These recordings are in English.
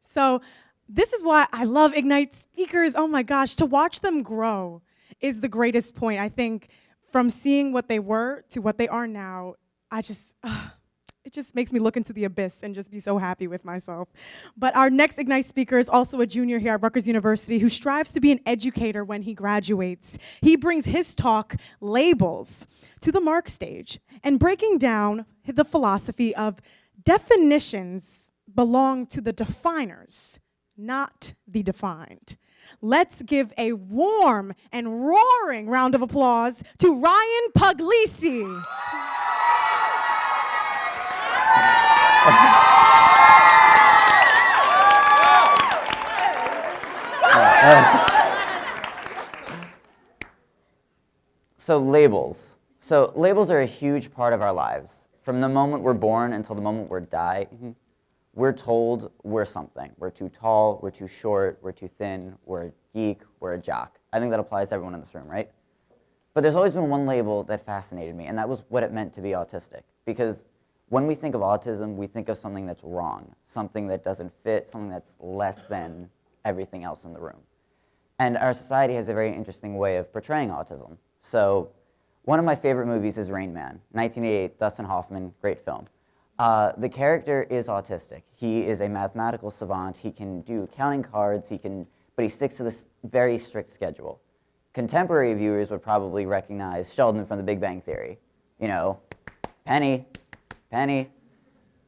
So this is why I love Ignite speakers. Oh my gosh, to watch them grow is the greatest point. I think from seeing what they were to what they are now, I just, it just makes me look into the abyss and just be so happy with myself. But our next Ignite speaker is also a junior here at Rutgers University who strives to be an educator when he graduates. He brings his talk, Labels, to the Mark stage and breaking down the philosophy of definitions belong to the definers, not the defined. Let's give a warm and roaring round of applause to Ryan Pugliese. So labels. So labels are a huge part of our lives. From the moment we're born until the moment we die, we're told we're something. We're too tall, we're too short, we're too thin, we're a geek, we're a jock. I think that applies to everyone in this room, right? But there's always been one label that fascinated me, and that was what it meant to be autistic. Because when we think of autism, we think of something that's wrong, something that doesn't fit, something that's less than everything else in the room. And our society has a very interesting way of portraying autism. So one of my favorite movies is Rain Man, 1988, Dustin Hoffman, great film. The character is autistic. He is a mathematical savant. He can do counting cards, but he sticks to this very strict schedule. Contemporary viewers would probably recognize Sheldon from The Big Bang Theory. You know, Penny,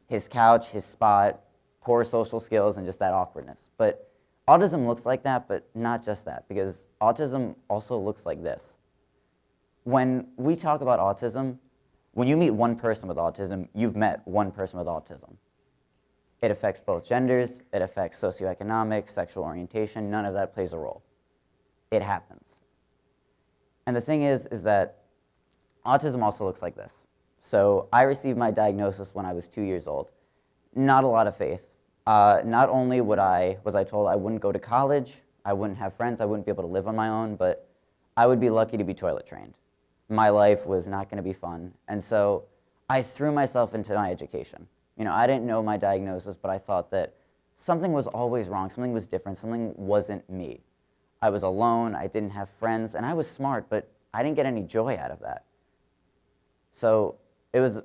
his couch, his spot, poor social skills, and just that awkwardness. But autism looks like that, but not just that, because autism also looks like this. When we talk about autism, when you meet one person with autism, you've met one person with autism. It affects both genders, it affects socioeconomic, sexual orientation, none of that plays a role. It happens. And the thing is that autism also looks like this. So I received my diagnosis when I was 2 years old. Not a lot of faith. Not only was I told I wouldn't go to college, I wouldn't have friends, I wouldn't be able to live on my own, but I would be lucky to be toilet trained. My life was not going to be fun, and so I threw myself into my education. You know, I didn't know my diagnosis, but I thought that something was always wrong, something was different, something wasn't me. I was alone, I didn't have friends, and I was smart, but I didn't get any joy out of that. So it was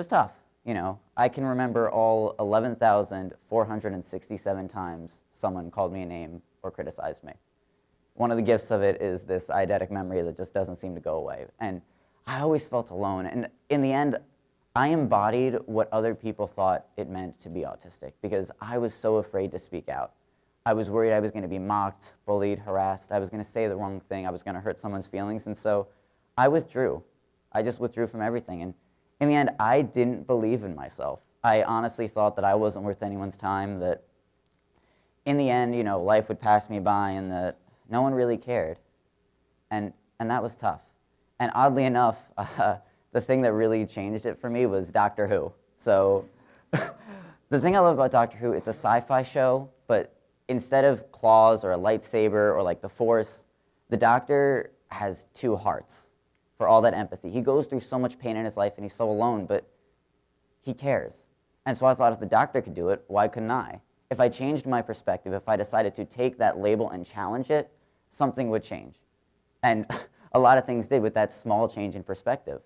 tough, you know. I can remember all 11,467 times someone called me a name or criticized me. One of the gifts of it is this eidetic memory that just doesn't seem to go away. And I always felt alone. And in the end, I embodied what other people thought it meant to be autistic because I was so afraid to speak out. I was worried I was going to be mocked, bullied, harassed. I was going to say the wrong thing. I was going to hurt someone's feelings. And so I withdrew. I just withdrew from everything. And in the end, I didn't believe in myself. I honestly thought that I wasn't worth anyone's time, that in the end, you know, life would pass me by and that no one really cared, and that was tough. And oddly enough, the thing that really changed it for me was Doctor Who. So the thing I love about Doctor Who, it's a sci-fi show, but instead of claws or a lightsaber or like the Force, the Doctor has two hearts for all that empathy. He goes through so much pain in his life and he's so alone, but he cares. And so I thought if the Doctor could do it, why couldn't I? If I changed my perspective, if I decided to take that label and challenge it, something would change. And a lot of things did with that small change in perspective.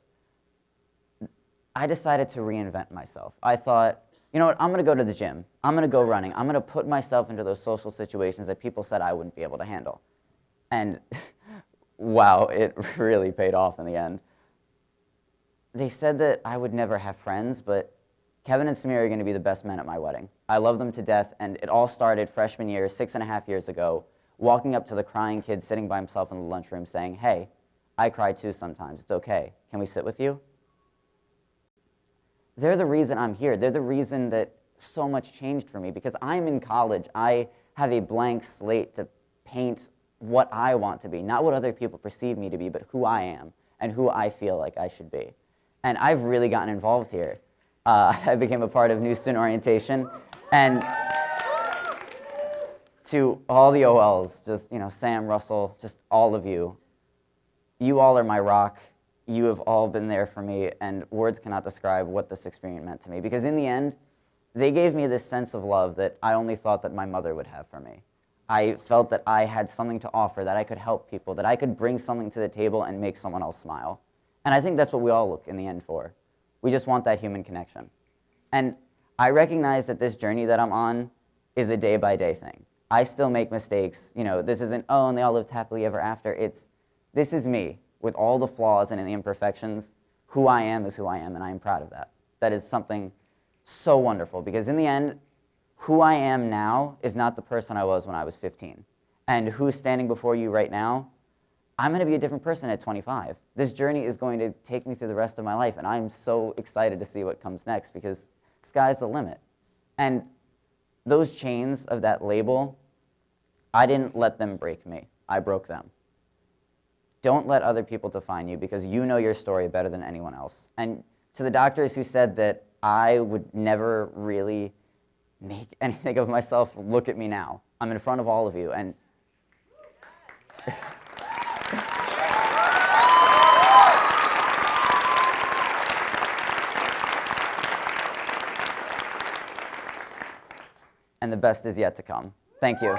I decided to reinvent myself. I thought, you know what, I'm going to go to the gym. I'm going to go running. I'm going to put myself into those social situations that people said I wouldn't be able to handle. And wow, it really paid off in the end. They said that I would never have friends, but Kevin and Samir are going to be the best men at my wedding. I love them to death, and it all started freshman year, 6.5 years ago, walking up to the crying kid sitting by himself in the lunchroom saying, hey, I cry too sometimes. It's okay. Can we sit with you? They're the reason I'm here. They're the reason that so much changed for me because I'm in college. I have a blank slate to paint what I want to be, not what other people perceive me to be, but who I am and who I feel like I should be. And I've really gotten involved here. I became a part of New Student Orientation, and to all the OLs, just, you know, Sam, Russell, just all of you all are my rock. you have all been there for me, and words cannot describe what this experience meant to me. Because in the end, they gave me this sense of love that I only thought that my mother would have for me. I felt that I had something to offer, that I could help people, that I could bring something to the table and make someone else smile. And I think that's what we all look in the end for. We just want that human connection. And I recognize that this journey that I'm on is a day-by-day thing. I still make mistakes. You know, this isn't, oh, and they all lived happily ever after. This is me, with all the flaws and the imperfections. Who I am is who I am, and I am proud of that. That is something so wonderful, because in the end, who I am now is not the person I was when I was 15. And who's standing before you right now, I'm going to be a different person at 25. This journey is going to take me through the rest of my life, and I'm so excited to see what comes next, because sky's the limit. And those chains of that label, I didn't let them break me. I broke them. Don't let other people define you, because you know your story better than anyone else. And to the doctors who said that I would never really make anything of myself, look at me now. I'm in front of all of you, and and the best is yet to come. Thank you.